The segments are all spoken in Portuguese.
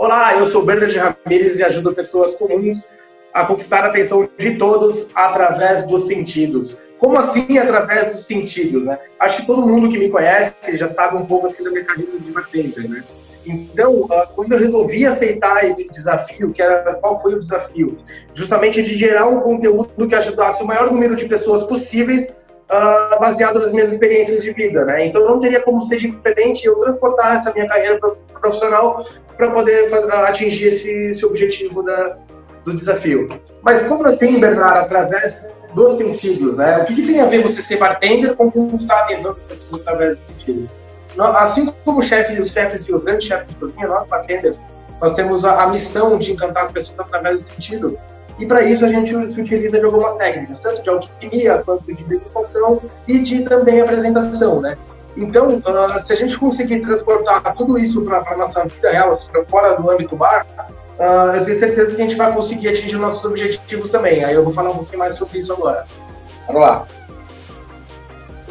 Olá, eu sou Bernard Ramírez e ajudo pessoas comuns a conquistar a atenção de todos através dos sentidos. Como assim através dos sentidos, né? Acho que todo mundo que me conhece já sabe um pouco assim da minha carreira de bartender, né? Então, quando eu resolvi aceitar esse desafio, qual foi o desafio? Justamente de gerar um conteúdo que ajudasse o maior número de pessoas possíveis, baseado nas minhas experiências de vida, né? Então não teria como ser diferente eu transportar essa minha carreira profissional para poder atingir esse objetivo do desafio. Mas como assim, Bernardo, através dos sentidos, né? O que tem a ver você ser bartender com conquistar a atenção das pessoas através dos sentidos? Assim como os chefes e os grandes chefes de cozinha, nós bartenders, nós temos a missão de encantar as pessoas através do sentido. E para isso a gente se utiliza de algumas técnicas, tanto de alquimia, quanto de degustação e de também apresentação, né? Então, se a gente conseguir transportar tudo isso para a nossa vida real, assim, para fora do âmbito bar, eu tenho certeza que a gente vai conseguir atingir nossos objetivos também. Aí eu vou falar um pouquinho mais sobre isso agora. Vamos lá.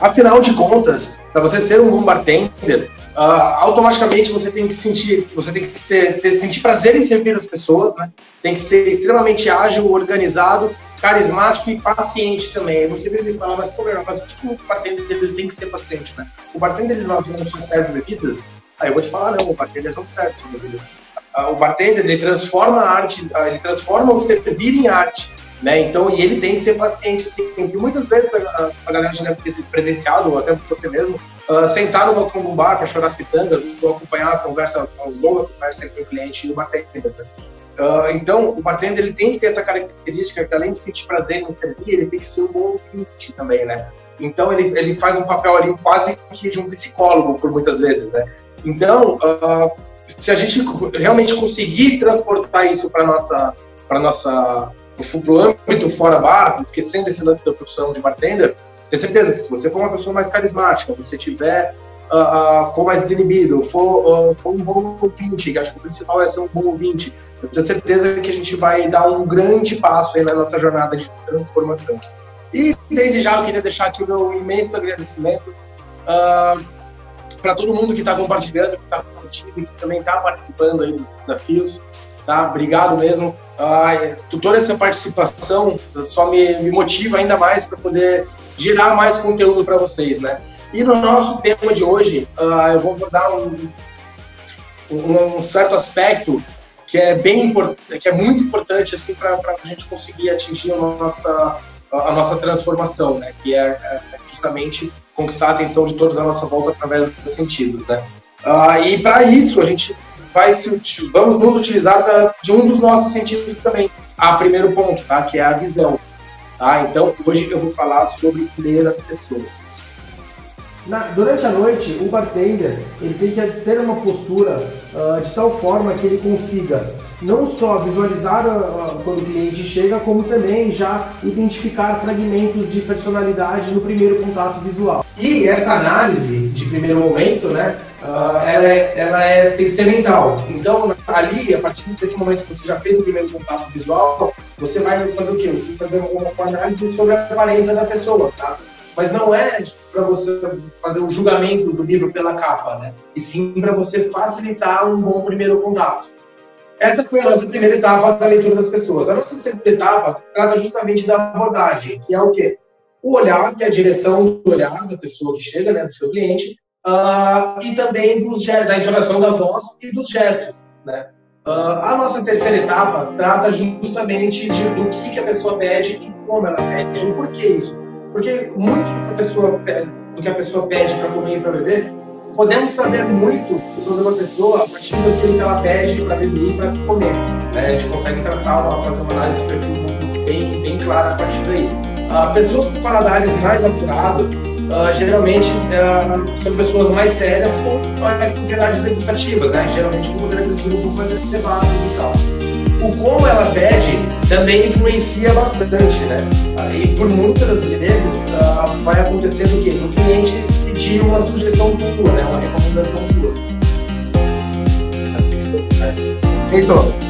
Afinal de contas, para você ser um bom bartender, automaticamente você tem que sentir prazer em servir as pessoas, né? Tem que ser extremamente ágil, organizado, carismático e paciente também. Você vem me falar, mas por que o bartender ele tem que ser paciente, né? O bartender ele não só serve bebidas? Aí eu vou te falar, não, o bartender não serve só bebidas. O bartender ele transforma a arte, ele transforma o servir em arte. Né? Então, e ele tem que ser paciente, assim, porque muitas vezes a galera já deve ter sido presenciado, ou até você mesmo, sentar no balcão de um bar para chorar as pitangas, ou acompanhar a longa conversa entre o cliente e o bartender. Então, o bartender ele tem que ter essa característica que, além de sentir prazer em servir, ele tem que ser um bom ouvinte também, né? Então, ele faz um papel ali quase que de um psicólogo, por muitas vezes, né? Então, se a gente realmente conseguir transportar isso para o âmbito fora bar, esquecendo esse lance da profissão de bartender, tenho certeza que se você for uma pessoa mais carismática, você for mais desinibido, for um bom ouvinte, que acho que o principal é ser um bom ouvinte, eu tenho certeza que a gente vai dar um grande passo aí na nossa jornada de transformação. E desde já eu queria deixar aqui o meu imenso agradecimento para todo mundo que está compartilhando, que está curtindo e que também está participando aí dos desafios. Tá? Obrigado mesmo. Toda essa participação só me motiva ainda mais para poder gerar mais conteúdo para vocês, né? E no nosso tema de hoje, eu vou abordar um certo aspecto que é que é muito importante assim para a gente conseguir atingir a nossa transformação, né? Que é justamente conquistar a atenção de todos à nossa volta através dos sentidos, né? E para isso a gente vamos nos utilizar de um dos nossos sentidos também. Primeiro ponto, tá? Que é a visão. Tá? Então, hoje eu vou falar sobre ler as pessoas. Durante a noite, o bartender ele tem que ter uma postura de tal forma que ele consiga não só visualizar quando o cliente chega, como também já identificar fragmentos de personalidade no primeiro contato visual. E essa análise de primeiro momento, né? Tem que ser mental. Então, ali, a partir desse momento que você já fez o primeiro contato visual, você vai fazer o quê? Você vai fazer uma análise sobre a aparência da pessoa, tá? Mas não é para você fazer o julgamento do livro pela capa, né? E sim para você facilitar um bom primeiro contato. Essa foi a nossa primeira etapa da leitura das pessoas. A nossa segunda etapa trata justamente da abordagem, que é o quê? O olhar, que é a direção do olhar da pessoa que chega, né, do seu cliente, e também da entonação da voz e dos gestos, né? A nossa terceira etapa trata justamente do que a pessoa pede e como ela pede. E por que isso? Porque muito do que a pessoa pede para comer e para beber, podemos saber muito sobre uma pessoa a partir daquilo que ela pede para beber e para comer, né? A gente consegue fazer uma análise de perfil bem clara a partir daí. Pessoas com paladares mais apurados, geralmente são pessoas mais sérias ou mais propriedades degustativas, né? Geralmente com poder aquisitivo um pouco mais elevado e tal. O como ela pede também influencia bastante, né? E por muitas vezes vai acontecer o quê? O cliente pedir uma sugestão tua, né? Uma recomendação tua. Então,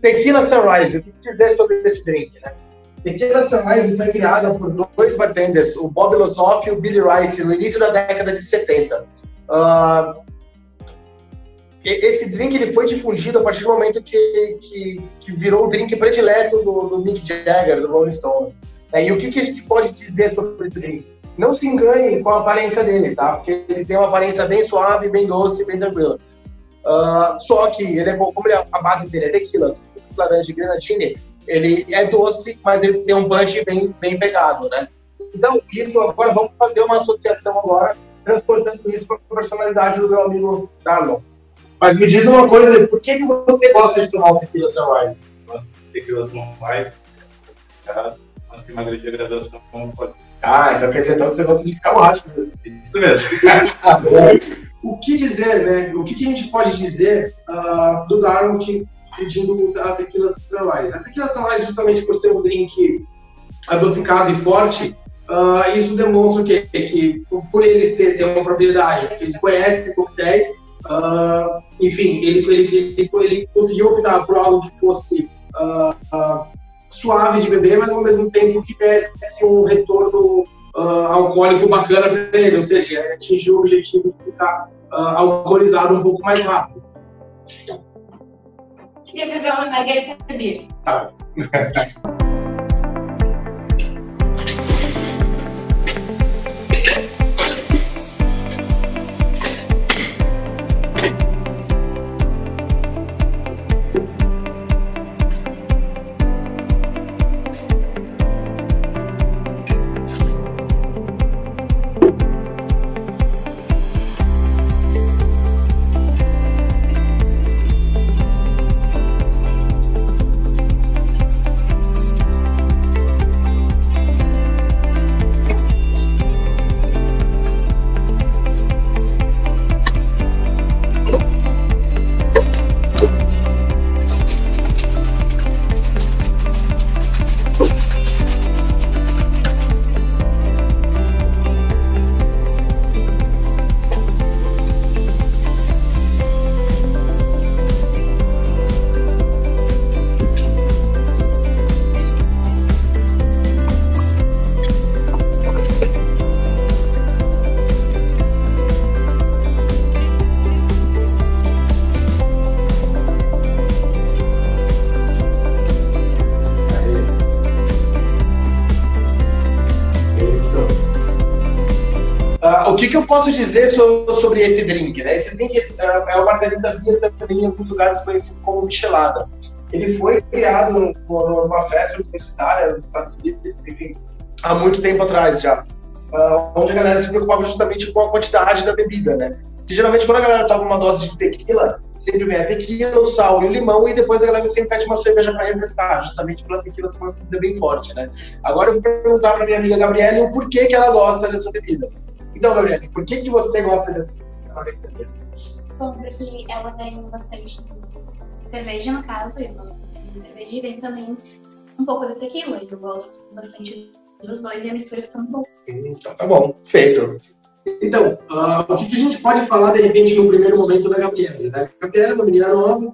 Tequila Sunrise, o que dizer sobre esse drink, né? Tequila Sunrise foi criada por dois bartenders, o Bob Losoff e o Billy Rice, no início da década de 70. Esse drink ele foi difundido a partir do momento que virou o drink predileto do Mick Jagger, do Rolling Stones. E o que a gente pode dizer sobre esse drink? Não se engane com a aparência dele, tá? Porque ele tem uma aparência bem suave, bem doce, bem tranquila. Só que ele a base dele é tequila, laranja e grenadine, ele é doce, mas ele tem um punch bem pegado, né? Então, isso agora, vamos fazer uma associação agora, transportando isso para a personalidade do meu amigo Darlon. Mas me diz uma coisa, por que você gosta de tomar o Tequila Sunrise? Eu gosto de Tequila Sunrise, mas tem uma grande degradação. Então quer dizer que você gosta de ficar borracho mesmo. Isso mesmo. O que dizer, né? O que a gente pode dizer do Darlon pedindo a Tequila Sunrise? A Tequila Sunrise, justamente por ser um drink adocicado e forte, isso demonstra o quê? Que por ele ter uma propriedade, porque ele conhece os coquetéis, enfim, ele conseguiu optar por algo que fosse suave de beber, mas ao mesmo tempo que desse um retorno alcoólico bacana para ele, ou seja, atingiu o objetivo de ficar alcoolizado um pouco mais rápido. Queria beber uma margarita beer. Tá. O que eu posso dizer sobre esse drink, né? Esse drink é o Margarita Beer, também em alguns lugares conhecido como Michelada. Ele foi criado numa festa universitária nos Estados Unidos, enfim, há muito tempo atrás já, onde a galera se preocupava justamente com a quantidade da bebida, né? Porque geralmente quando a galera toma uma dose de tequila, sempre vem a tequila, o sal e o limão, e depois a galera sempre pede uma cerveja para refrescar, justamente pela tequila ser uma bebida bem forte, né? Agora eu vou perguntar para minha amiga Gabriele o porquê que ela gosta dessa bebida. Então, Gabriele, por que você gosta dessa bebida? Bom, porque ela vem bastante de cerveja, no caso, eu gosto de cerveja, e vem também um pouco de tequila, eu gosto bastante dos dois, e a mistura fica muito boa. Então tá bom, feito. Então, o que a gente pode falar, de repente, no primeiro momento da Gabriele, né? A Gabriele é uma menina nova,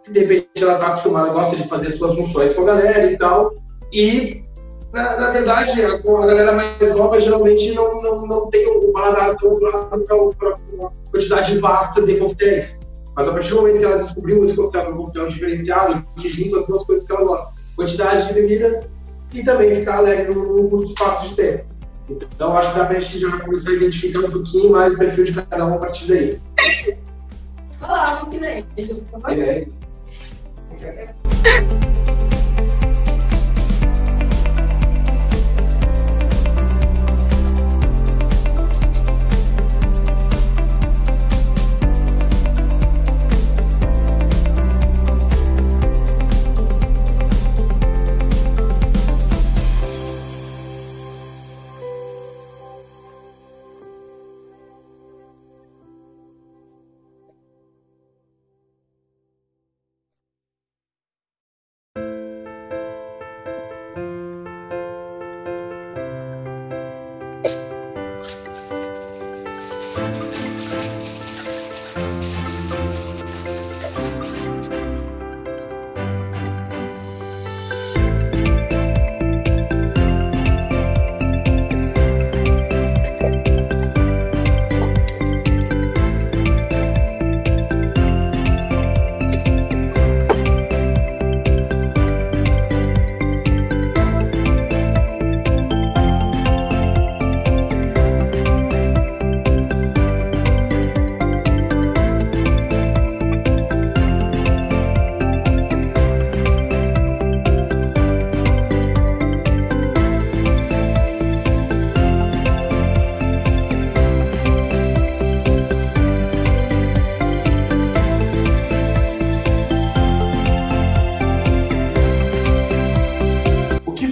de repente ela tá acostumada, gosta de fazer suas funções com a galera e tal, e na verdade, a galera mais nova geralmente não tem o paladar tão para uma quantidade vasta de coquetéis. Mas a partir do momento que ela descobriu esse coquetel, um coquetel diferenciado, que junta as duas coisas que ela gosta, quantidade de bebida e também ficar alegre num curto espaço de tempo. Então, acho que dá pra gente já começar a identificar um pouquinho mais o perfil de cada um a partir daí. Olá, que daí? Por favor.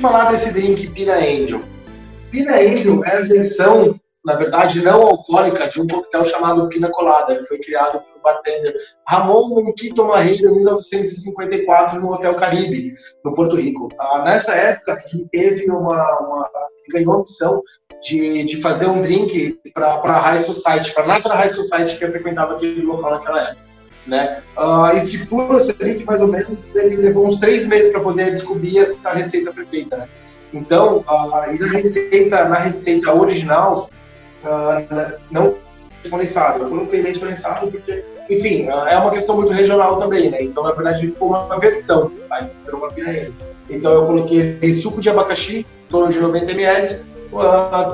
falar desse drink Pina Angel? Pina Angel é a versão, na verdade, não alcoólica de um coquetel chamado Pina Colada. Ele foi criado pelo bartender Ramon Monquito Marreira em 1954 no Hotel Caribe, no Porto Rico. Nessa época, ele teve ganhou a missão de fazer um drink para a High Society, para a Natural High Society, que frequentava aquele local naquela época. Né? Estipula esse drink, mais ou menos, ele levou uns 3 meses para poder descobrir essa receita perfeita. Né? Então, na receita original, não condensado. Eu coloquei leite condensado porque, enfim, é uma questão muito regional também, né? Então, na verdade, ficou uma versão, tá? Era uma pirainha. Então, eu coloquei suco de abacaxi, em torno de 90 ml,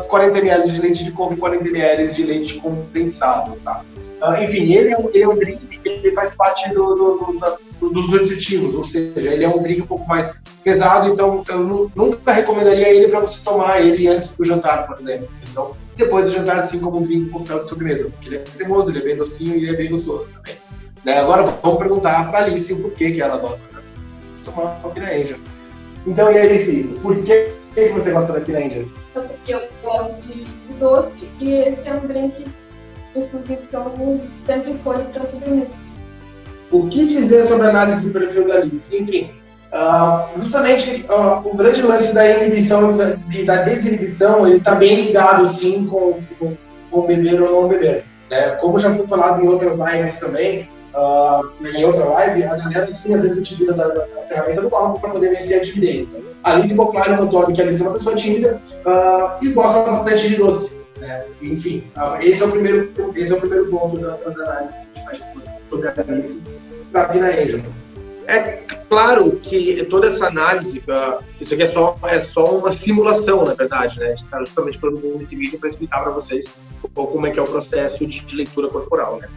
40 ml de leite de coco e 40 ml de leite condensado, tá? Enfim, ele é um drink que ele faz parte dos nutritivos, ou seja, ele é um drink um pouco mais pesado, então eu nunca recomendaria ele para você tomar ele antes do jantar, por exemplo. Então, depois do jantar, assim como um drink coquetel de sobremesa, porque ele é cremoso, ele é bem docinho e ele é bem gostoso também. Né? Agora, vamos perguntar para a Alice o porquê que ela gosta de tomar uma Pina Angel. Então, e aí, Alice, por que você gosta da Pina Angel? Porque eu gosto de doce e esse é um drink exclusivo que eu sempre escolho para sobremesa. O que dizer sobre a análise do perfil da Alice? Enfim, justamente o grande lance da inibição e da desinibição, ele está bem ligado, sim, com beber ou não beber. Né? Como já foi falado em outras lives também, em outra live, a galera, sim, às vezes utiliza da ferramenta do álcool para poder vencer a timidez. Né? Ali ficou claro no notório que a Alice é uma pessoa tímida e gosta bastante de doce. Né? Enfim, esse é o primeiro ponto da análise que a gente faz sobre a Alice para a Pina Angel. É claro que toda essa análise, isso aqui é só uma simulação, na verdade, né? A gente está justamente produzindo esse vídeo para explicar para vocês como é que é o processo de leitura corporal, né?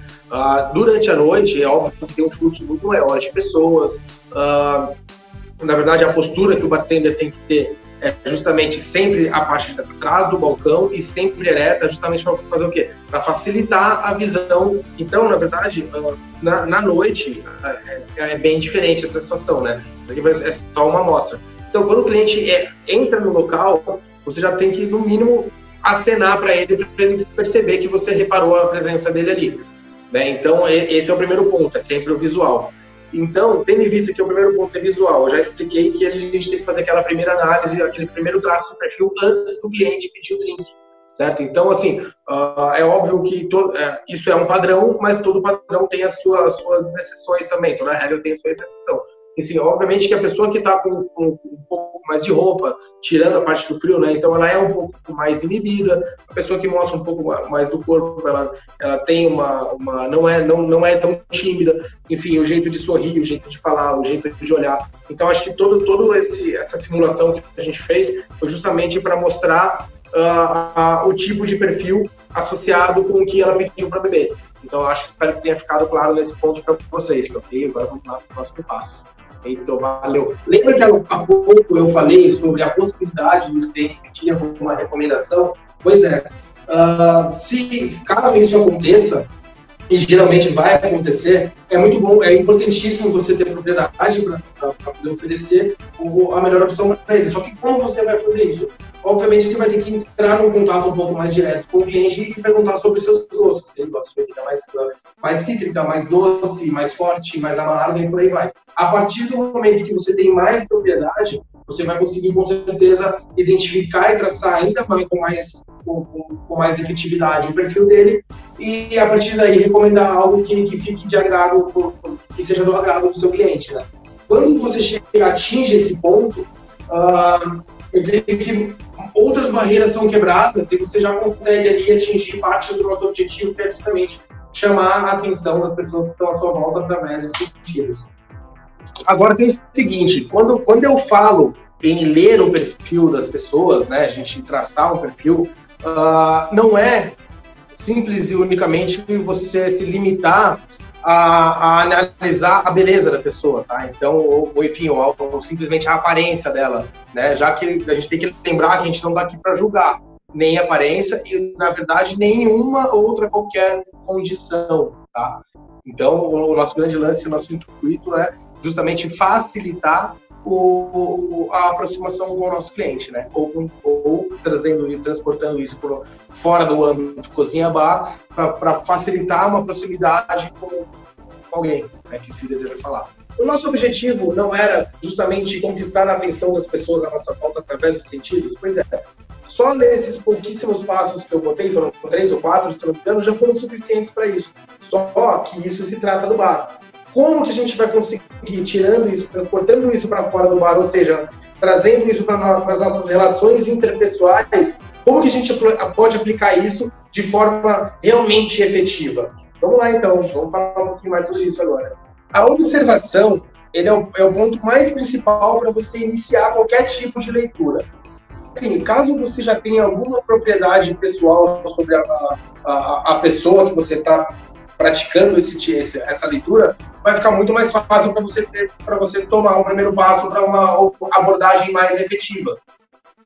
Durante a noite, é óbvio que tem um fluxo muito maior de pessoas. Na verdade, a postura que o bartender tem que ter é justamente sempre a parte de trás do balcão e sempre ereta, justamente para fazer o quê? Para facilitar a visão. Então, na verdade, na noite é bem diferente essa situação, né? Isso aqui é só uma amostra. Então, quando o cliente entra no local, você já tem que, no mínimo, acenar para ele perceber que você reparou a presença dele ali. Né? Então, esse é o primeiro ponto, é sempre o visual. Então, tendo em vista que o primeiro ponto é visual, eu já expliquei que a gente tem que fazer aquela primeira análise, aquele primeiro traço do perfil antes do cliente pedir o drink, certo? Então, assim, é óbvio que isso é um padrão, mas todo padrão tem as suas exceções também, toda regra tem a sua exceção. E, sim, obviamente que a pessoa que está com um pouco mais de roupa, tirando a parte do frio, né? Então ela é um pouco mais inibida. A pessoa que mostra um pouco mais do corpo, ela tem não é tão tímida. Enfim, o jeito de sorrir, o jeito de falar, o jeito de olhar. Então acho que toda essa simulação que a gente fez foi justamente para mostrar o tipo de perfil associado com o que ela pediu para beber. Então espero que tenha ficado claro nesse ponto para vocês, ok? Agora vamos lá para o próximo passo. Então, valeu. Lembra que há pouco eu falei sobre a possibilidade dos clientes pedirem uma recomendação? Pois é. Caso isso aconteça, e geralmente vai acontecer, é muito bom, é importantíssimo você ter propriedade para poder oferecer a melhor opção para ele. Só que como você vai fazer isso? Obviamente, você vai ter que entrar num contato um pouco mais direto com o cliente e perguntar sobre os seus gostos. Se ele gosta de bebida mais cítrica, mais doce, mais forte, mais amarga e por aí vai. A partir do momento que você tem mais propriedade, você vai conseguir, com certeza, identificar e traçar ainda mais, com mais efetividade o perfil dele e, a partir daí, recomendar algo que fique de agrado, que seja do agrado do seu cliente. Né? Quando você atinge esse ponto, eu creio que outras barreiras são quebradas e você já consegue ali atingir parte do nosso objetivo, que é justamente chamar a atenção das pessoas que estão à sua volta através dos sentidos. Agora tem o seguinte, quando eu falo em ler o perfil das pessoas, né, a gente traçar um perfil, não é simples e unicamente você se limitar a analisar a beleza da pessoa, tá? Então, ou simplesmente a aparência dela, né? Já que a gente tem que lembrar que a gente não está aqui para julgar nem a aparência e, na verdade, nenhuma outra qualquer condição, tá? Então, o nosso grande lance, o nosso intuito é justamente facilitar a aproximação com o nosso cliente, né? Ou trazendo e transportando isso fora do âmbito cozinha-bar para facilitar uma proximidade com alguém, né, que se deseja falar. O nosso objetivo não era justamente conquistar a atenção das pessoas à nossa volta através dos sentidos, pois é. Só nesses pouquíssimos passos que eu botei, foram 3 ou 4, se não me engano, já foram suficientes para isso. Só que isso se trata do bar. Como que a gente vai conseguir, tirando isso, transportando isso para fora do bar, ou seja, trazendo isso para as nossas relações interpessoais, como que a gente pode aplicar isso de forma realmente efetiva? Vamos lá, então. Vamos falar um pouquinho mais sobre isso agora. A observação, ele é o ponto mais principal para você iniciar qualquer tipo de leitura. Assim, caso você já tenha alguma propriedade pessoal sobre a pessoa que você está praticando essa leitura, vai ficar muito mais fácil para você tomar um primeiro passo para uma abordagem mais efetiva.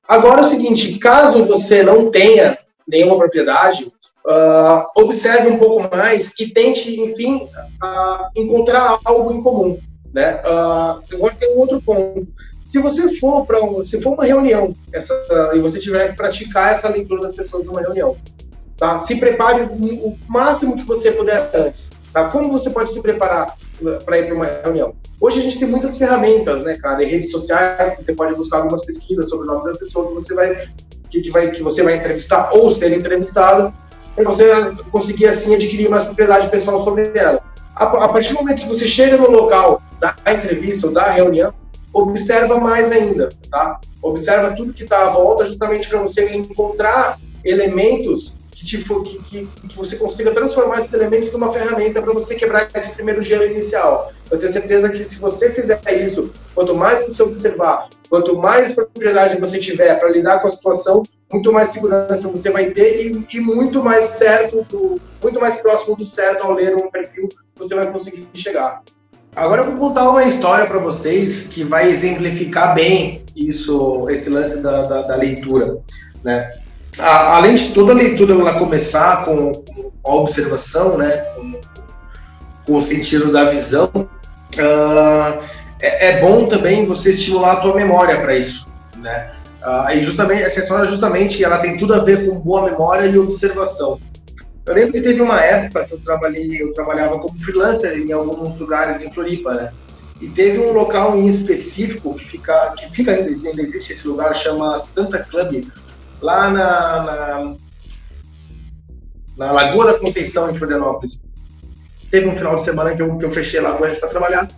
Agora é o seguinte, caso você não tenha nenhuma propriedade, observe um pouco mais e tente, enfim, encontrar algo em comum, né? Agora tem um outro ponto. Se você for uma reunião e você tiver que praticar essa leitura das pessoas numa reunião, tá? Se prepare o máximo que você puder antes. Tá? Como você pode se preparar para ir para uma reunião? Hoje a gente tem muitas ferramentas, né, cara? Em redes sociais, você pode buscar algumas pesquisas sobre o nome da pessoa que você vai entrevistar ou ser entrevistado, para você conseguir, assim, adquirir mais propriedade pessoal sobre ela. A partir do momento que você chega no local da entrevista ou da reunião, observa mais ainda, tá? Observa tudo que está à volta, justamente para você encontrar elementos que você consiga transformar esses elementos numa ferramenta para você quebrar esse primeiro gelo inicial. Eu tenho certeza que se você fizer isso, quanto mais você observar, quanto mais propriedade você tiver para lidar com a situação, muito mais segurança você vai ter e muito mais muito mais próximo do certo ao ler um perfil você vai conseguir chegar. Agora eu vou contar uma história para vocês que vai exemplificar bem esse lance da leitura, né? Além de toda a leitura ela começar com a observação, né, com o sentido da visão, é bom também você estimular a tua memória para isso, né? E justamente essa história ela tem tudo a ver com boa memória e observação. Eu lembro que teve uma época que eu trabalhava como freelancer em alguns lugares em Floripa, né? E teve um local em específico que fica ainda existe esse lugar, chama Santa Club, lá na Lagoa da Conceição, em Florianópolis. Teve um final de semana que eu fechei lá com eles para trabalhar,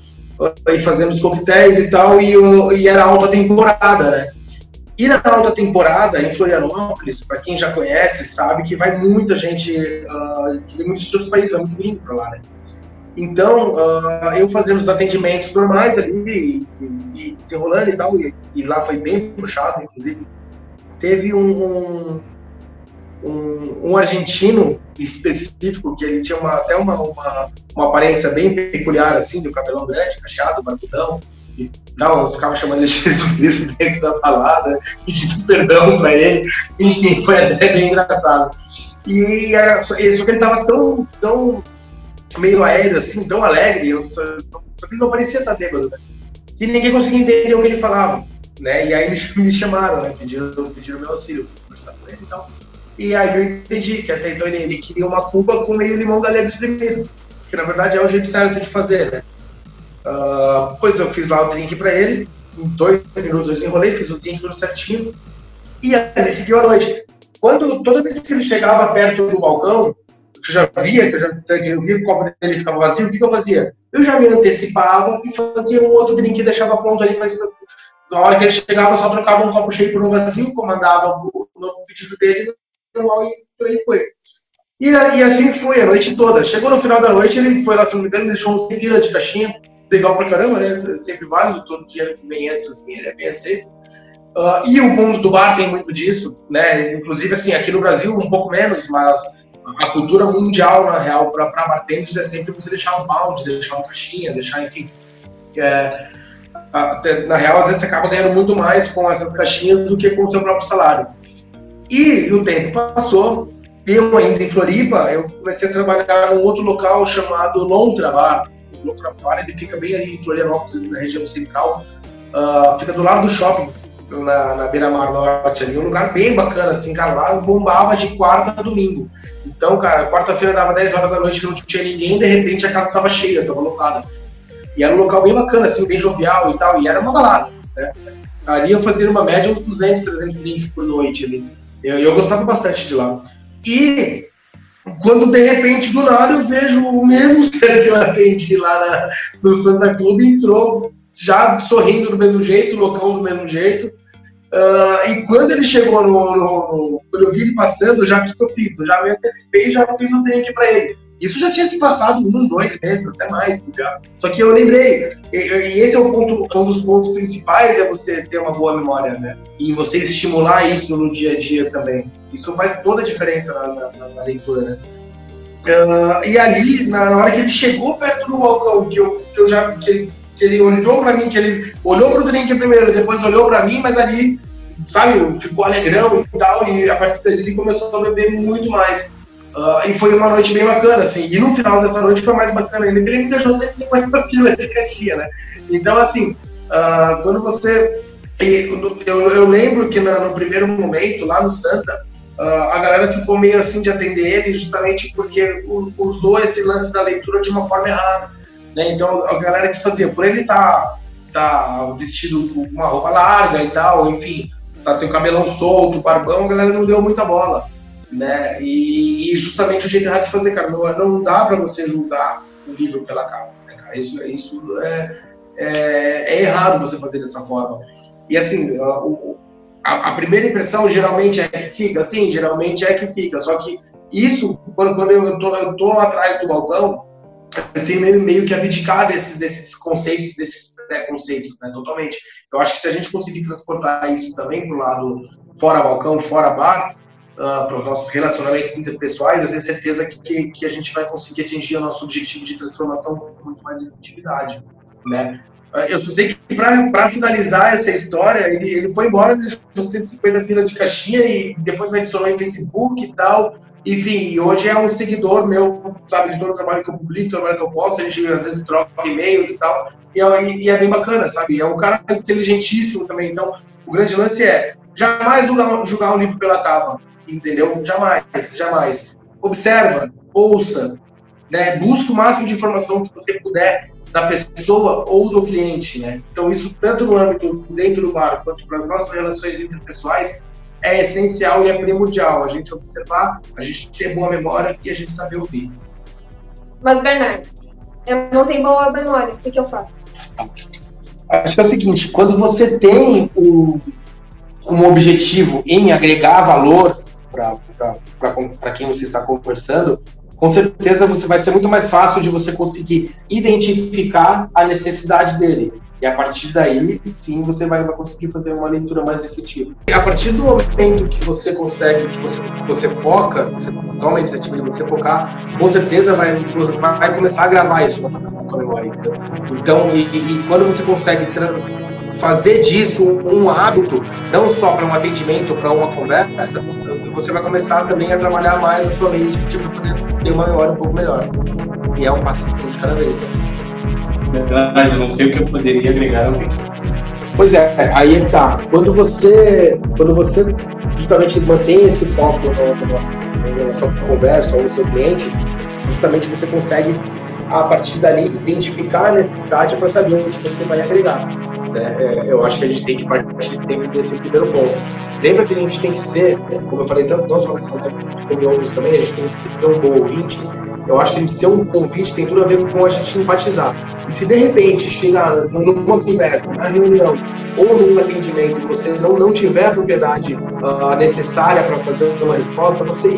e fazemos coquetéis e tal, e era alta temporada, né? E na alta temporada, em Florianópolis, para quem já conhece, sabe que vai muita gente, de muitos outros países, vai muito gringo para lá, né? Então, eu fazendo os atendimentos normais ali, e desenrolando e tal, e lá foi bem puxado, inclusive. Teve um argentino específico, que ele tinha até uma aparência bem peculiar, assim, de um cabelão grande, cacheado, barbudão, e tal, eu ficava chamando ele de Jesus Cristo dentro da balada, pedindo perdão pra ele, enfim, foi até bem engraçado. Só que ele tava tão meio aéreo, assim, tão alegre, só que ele não parecia estar bêbado, né? Que ninguém conseguia entender o que ele falava, né? E aí me chamaram, né? Pediram meu auxílio, conversar com ele e tal. E aí eu entendi que até então ele queria uma cuba com meio limão galego espremido, que na verdade é o jeito certo de fazer, né? Pois eu fiz lá o drink pra ele, em 2 minutos eu desenrolei, fiz o drink tudo certinho, e aí ele seguiu a noite. Toda vez que ele chegava perto do balcão, eu via que o copo dele ficava vazio, o que eu fazia? Eu já me antecipava e fazia um outro drink e deixava pronto ali para na hora que ele chegava, só trocava um copo cheio por um vazio, comandava o novo pedido dele, e por aí foi. E assim foi a noite toda. Chegou no final da noite, ele foi lá, se não me engano, me deixou uns 100 pila de caixinha, legal pra caramba, né? Sempre válido, todo dinheiro que vem assim, ele é bem aceito. E o mundo do bar tem muito disso, né? Inclusive, assim, aqui no Brasil um pouco menos, mas a cultura mundial, na real, para bartenders é sempre você deixar um pound, deixar uma caixinha, deixar, enfim. Na real, às vezes você acaba ganhando muito mais com essas caixinhas do que com o seu próprio salário. E o tempo passou, eu ainda em Floripa, eu comecei a trabalhar num outro local chamado Lontra Bar. O Lontra Bar, ele fica bem ali em Florianópolis, na região central, fica do lado do shopping, na Beira-Mar Norte ali, um lugar bem bacana, assim, cara, lá bombava de quarta a domingo. Então, cara, quarta-feira dava 10 horas da noite, não tinha ninguém, de repente a casa tava cheia, tava lotada. E era um local bem bacana, assim, bem jovial e tal, e era uma balada, né? Ali eu fazia uma média uns 200, 300 drinks por noite ali. Eu gostava bastante de lá. E quando, de repente, do nada, eu vejo o mesmo ser que eu atendi lá no Santa Clube, entrou já sorrindo do mesmo jeito, loucão do mesmo jeito. E quando ele chegou quando eu vi ele passando, já o que eu fiz? Eu já me antecipei e já fiz um drink pra ele. Isso já tinha se passado 1, 2 meses, até mais. Já. Só que eu lembrei, e esse é um dos pontos principais, é você ter uma boa memória, né? E você estimular isso no dia a dia também. Isso faz toda a diferença na leitura, né? E ali, na hora que ele chegou perto do balcão, que ele olhou pra mim, que ele olhou pro drink primeiro, depois olhou pra mim, mas ali, sabe, ficou alegrão e tal, e a partir dali ele começou a beber muito mais. E foi uma noite bem bacana, assim, e no final dessa noite foi mais bacana ainda, porque ele me deixou 150 pilas de caixinha, né? Então, assim, quando você... Eu lembro que no primeiro momento, lá no Santa, a galera ficou meio assim de atender ele, justamente porque usou esse lance da leitura de uma forma errada, né? Então, a galera que fazia, por ele tá vestido com uma roupa larga e tal, enfim, tem o cabelão solto, barbão, a galera não deu muita bola, né? E justamente o jeito errado de se fazer, cara, não dá pra você julgar o livro pela capa, né, cara? Isso é errado você fazer dessa forma. E assim, a primeira impressão geralmente é que fica, sim, geralmente é que fica, só que isso, quando eu tô atrás do balcão, eu tenho meio que abdicar desses conceitos, desses preconceitos, né, totalmente. Eu acho que se a gente conseguir transportar isso também pro lado fora balcão, fora bar, para os nossos relacionamentos interpessoais, eu tenho certeza que a gente vai conseguir atingir o nosso objetivo de transformação com muito mais efetividade, né? Eu só sei que para finalizar essa história, ele foi embora, deixou 150 pila de caixinha e depois me adicionou em Facebook e tal. Enfim, hoje é um seguidor meu, sabe, de todo o trabalho que eu publico, o trabalho que eu posto, a gente às vezes troca e-mails e tal. E é bem bacana, sabe? É um cara inteligentíssimo também. Então, o grande lance é jamais julgar um livro pela capa. Entendeu? Jamais. Observa, ouça, né? Busca o máximo de informação que você puder da pessoa ou do cliente, né? Então isso tanto no âmbito dentro do bar quanto para as nossas relações interpessoais é essencial e é primordial. A gente observar, a gente ter boa memória e a gente saber ouvir. Mas, Bernardo, eu não tenho boa memória, o que eu faço? Acho que é o seguinte, quando você tem um objetivo em agregar valor para quem você está conversando, com certeza vai ser muito mais fácil de você conseguir identificar a necessidade dele. E a partir daí, sim, você vai conseguir fazer uma leitura mais efetiva. E a partir do momento que você consegue, que você foca, você toma a iniciativa de você focar, com certeza vai começar a gravar isso na tua memória. Entendeu? Então, e quando você consegue fazer disso um hábito, não só para um atendimento, para uma conversa, você vai começar também a trabalhar mais a sua mente para poder ter uma memória um pouco melhor. E é um passinho de cada vez. Né? Verdade, eu não sei o que eu poderia agregar ao livro. Pois é, aí é que tá. Quando você justamente mantém esse foco na sua conversa ou no seu cliente, justamente você consegue, a partir dali, identificar a necessidade para saber o que você vai agregar. Eu acho que a gente tem que partir sempre desse primeiro ponto. Lembra que a gente tem que ser, como eu falei, tanto nós como outros também, a gente tem que ser um bom ouvinte. Eu acho que ser um bom ouvinte tem tudo a ver com a gente empatizar. E se de repente chegar numa conversa, na reunião ou num atendimento e você não tiver a propriedade necessária para fazer uma resposta, você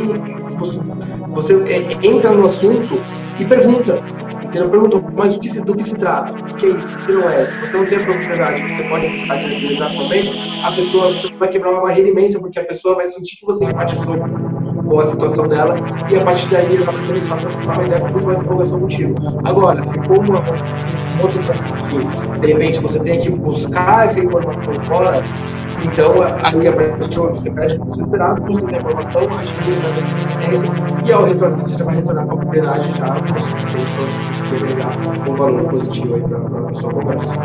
entra no assunto e pergunta. Perguntam, mas do que se trata? O que é isso? O que não é? Se você não tem a propriedade, você pode buscar tranquilizar também, você vai quebrar uma barreira imensa, porque a pessoa vai sentir que você empatizou com a situação dela, e a partir daí ela vai começar a trocar uma ideia com muito mais empolgação contigo. Agora, se for um outro que, de repente, você tem que buscar essa informação fora, então, aí a partir de você pede para você esperar, busca essa informação, ativa essa competência, e ao retornar, você já vai retornar com a propriedade já o suficiente para você conseguir agregar um valor positivo aí para a sua conversa.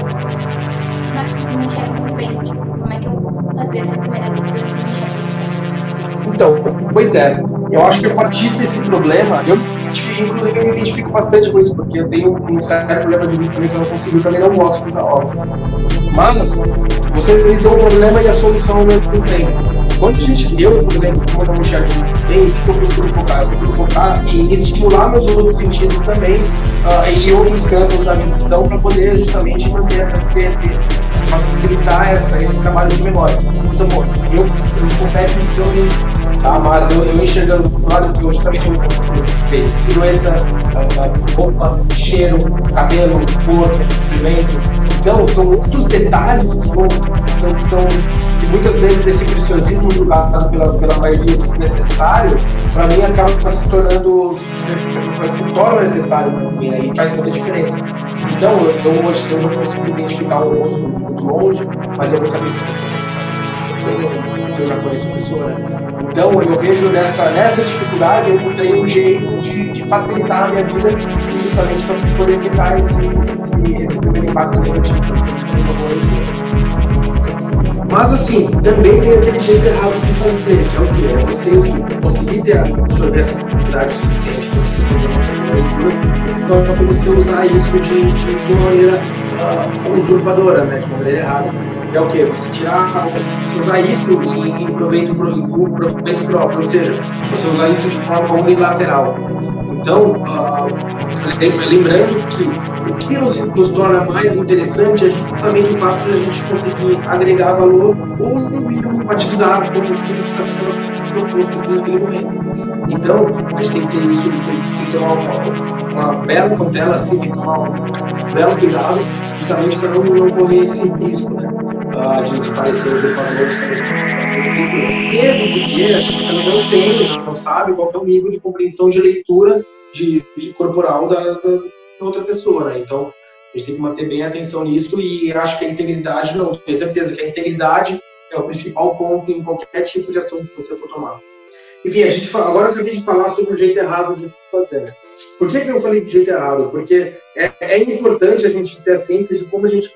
se me enxergo muito bem. Tipo, como é que eu vou fazer essa primeira leitura se me enxergo muito bem? Então, pois é, eu acho que a partir desse problema, inclusive eu me identifico bastante com isso, porque eu tenho um certo problema de vista também que eu não consigo, também não gosto de usar óculos. Mas você lidou o problema e a solução ao mesmo tempo. Quando eu, por exemplo, como eu não enxergo bem, o que eu procuro focar? Eu procuro focar em estimular meus outros sentidos também, em outros campos da visão, para poder justamente manter essa facilitar esse trabalho de memória. Então, bom, eu confesso que eu nisso, tá? Mas eu enxergando do lado, eu justamente vejo silhueta, roupa, cheiro, cabelo, cor, comprimento. Então, são muitos detalhes que muitas vezes esse preciosismo julgado pela maioria desnecessário, para mim acaba se tornando, se torna necessário para mim, né? E faz toda a diferença. Então, eu hoje, se eu não consigo identificar um rosto muito longe, mas eu vou saber se eu já conheço a pessoa, né? Então, eu vejo nessa dificuldade, eu encontrei um jeito de facilitar a minha vida, justamente para poder evitar esse primeiro impacto negativo. Mas, assim, também tem aquele jeito errado de fazer, que é o quê? É você conseguir absorver essa dificuldade suficiente para você fazer uma leitura, só que você usar isso de uma maneira usurpadora, né? De uma maneira errada. Que é o quê? Você usar isso em proveito próprio, ou seja, você usar isso de forma unilateral. Então, lembrando que o que nos torna mais interessante é justamente o fato de a gente conseguir agregar valor ou, no mínimo, empatizar com o que está sendo proposto naquele momento. Então, a gente tem que ter isso, tem que tomar uma bela cautela, assim, tem que tomar um belo cuidado, justamente para não correr esse risco, né? De parecer usurpador, mesmo porque a gente também não sabe qual é o nível de compreensão de leitura de corporal da outra pessoa, né? Então, a gente tem que manter bem a atenção nisso e acho que a integridade, não, tenho certeza que a integridade é o principal ponto em qualquer tipo de ação que você for tomar. Enfim, agora eu acabei de falar sobre o jeito errado de fazer, né? Por que eu falei do jeito errado? Porque é importante a gente ter a ciência de como a gente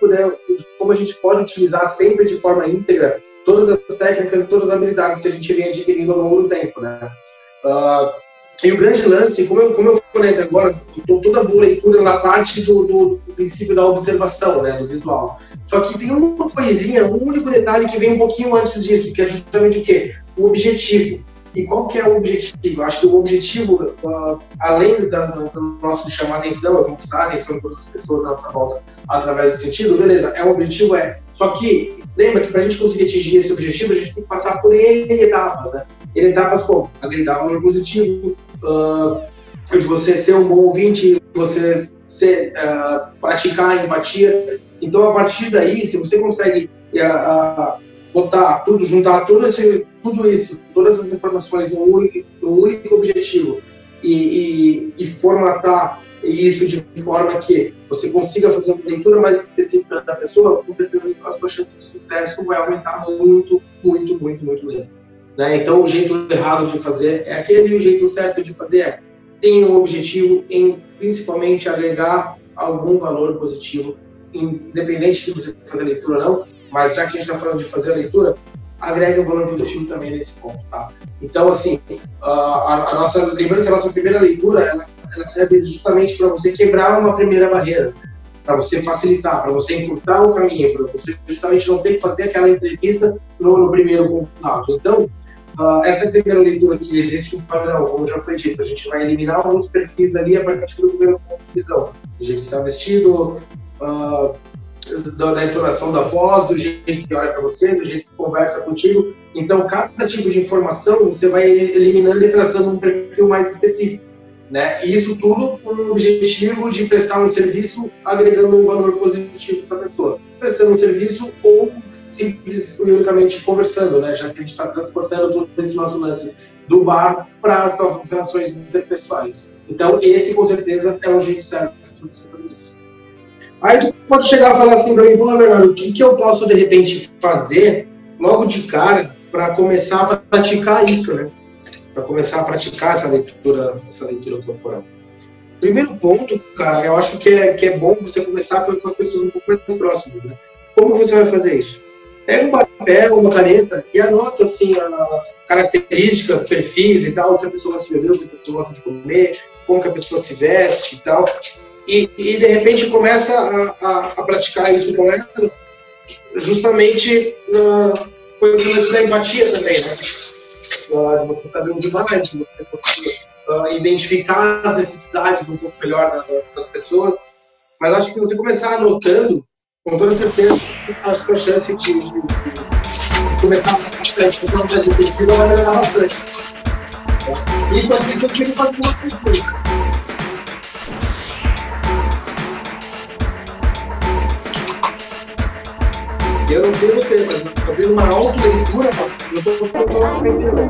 pode utilizar sempre de forma íntegra todas as técnicas e todas as habilidades que a gente vem adquirindo ao longo do tempo, né? E o grande lance, como eu falei até agora, toda boa leitura ela parte do princípio da observação, né, do visual. Só que tem uma coisinha, um único detalhe que vem um pouquinho antes disso, que é justamente o quê? O objetivo. E qual que é o objetivo? Eu acho que o objetivo, além do nosso de chamar a atenção, conquistar a atenção de todas as pessoas à nossa volta através do sentido, beleza, o objetivo só que, lembra que para a gente conseguir atingir esse objetivo, a gente tem que passar por N etapas, né? N etapas como? Agregar valor positivo, de você ser um bom ouvinte, de você praticar a empatia. Então, a partir daí, se você consegue botar tudo, juntar tudo isso, todas as informações num único objetivo e formatar isso de forma que você consiga fazer uma leitura mais específica da pessoa, com certeza a sua chance de sucesso vai aumentar muito, muito, muito, muito mesmo. Né? Então, o jeito errado de fazer é aquele, e o jeito certo de fazer tem um objetivo em, principalmente, agregar algum valor positivo, independente de você fazer leitura ou não, mas já que a gente está falando de fazer a leitura, agrega um valor positivo também nesse ponto, tá? Então, assim, lembrando que a nossa primeira leitura, ela serve justamente para você quebrar uma primeira barreira, para você facilitar, para você encurtar o caminho, para você justamente não ter que fazer aquela entrevista no primeiro contato. Então, essa primeira leitura aqui, existe um padrão, como já foi dito, a gente vai eliminar alguns perfis ali a partir do primeiro ponto de visão, do jeito que está vestido, da entonação da voz, do jeito que olha para você, do jeito que conversa contigo. Então, cada tipo de informação você vai eliminando e traçando um perfil mais específico, né? E isso tudo com o objetivo de prestar um serviço agregando um valor positivo para a pessoa. Prestando um serviço ou simples e unicamente conversando, né? Já que a gente está transportando todo esse nosso lance do bar para as nossas relações interpessoais. Então, esse com certeza é um jeito certo de você fazer isso. Aí tu pode chegar e falar assim para mim, pô, Bernardo, o que eu posso de repente fazer logo de cara para começar a praticar isso, né? Para começar a praticar essa leitura corporal. Primeiro ponto, cara, eu acho que é bom você começar com as pessoas um pouco mais próximas, né? Como você vai fazer isso? Pega um papel, uma caneta e anota assim características, perfis e tal, o que a pessoa gosta de beber, o que a pessoa gosta de comer, como que a pessoa se veste e tal. E de repente começa a praticar isso com ela, justamente coisas da empatia também, né? De você saber ouvir mais, de você conseguir identificar as necessidades um pouco melhor das pessoas. Mas acho que se você começar anotando, com toda certeza, a sua chance de começar a fazer bastante, porque não vai ser vai melhorar bastante. Isso aqui que eu tive que fazer uma coisa. Eu não sei você, mas fazer uma autoleitura, eu tô conseguindo tomar uma caipira.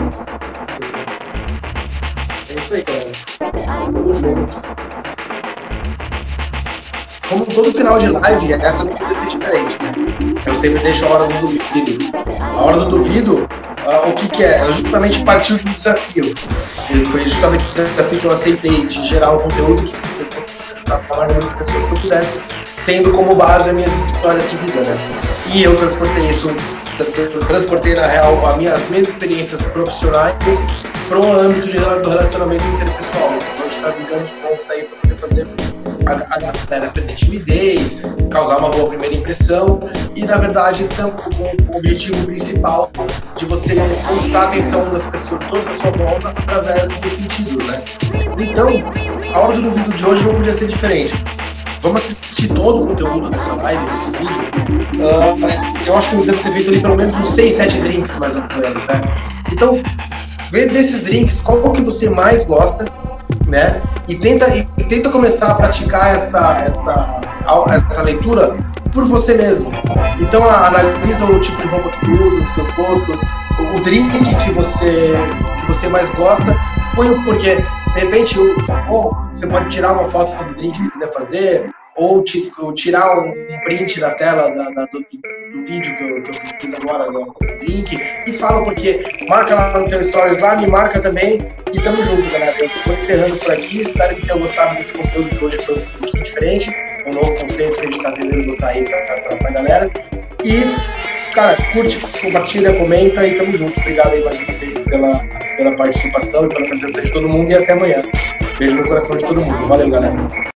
É isso aí, galera. Como todo final de live, essa não podia ser diferente, né? Eu sempre deixo a hora do duvido. A hora do duvido, o que é? Eu justamente partiu de um desafio. Foi justamente o desafio que eu aceitei de gerar um conteúdo que eu conseguisse ajudar a maior número de pessoas que eu pudesse, tendo como base as minhas histórias de vida, né? E eu transportei na real as minhas experiências profissionais para o âmbito do relacionamento interpessoal. Então a gente está brincando os pontos aí para poder fazer a galera perder timidez, causar uma boa primeira impressão e, na verdade, com o objetivo principal de você conquistar a atenção das pessoas, todas à sua volta, através dos sentidos, né? Então, a hora do duvido de hoje não podia ser diferente. Vamos assistir todo o conteúdo dessa live, desse vídeo. Eu acho que eu devo ter feito ali pelo menos uns 6, 7 drinks, mais ou menos, né? Então, vê desses drinks qual que você mais gosta, né? E tenta começar a praticar essa leitura por você mesmo. Então, analisa o tipo de roupa que tu usa, os seus gostos, o drink que você mais gosta, põe o porquê. De repente, você pode tirar uma foto do drink se quiser fazer, ou tirar um print da tela do vídeo que eu fiz agora no drink, e fala porque. Marca lá no teu stories lá, me marca também, e tamo junto, galera. Eu tô encerrando por aqui, espero que tenham gostado desse conteúdo que hoje foi um pouquinho diferente, um novo conceito que a gente tá tentando botar aí pra galera. E, cara, curte, compartilha, comenta e tamo junto. Obrigado aí mais uma vez pela participação e pela presença de todo mundo, e até amanhã. Beijo no coração de todo mundo. Valeu, galera.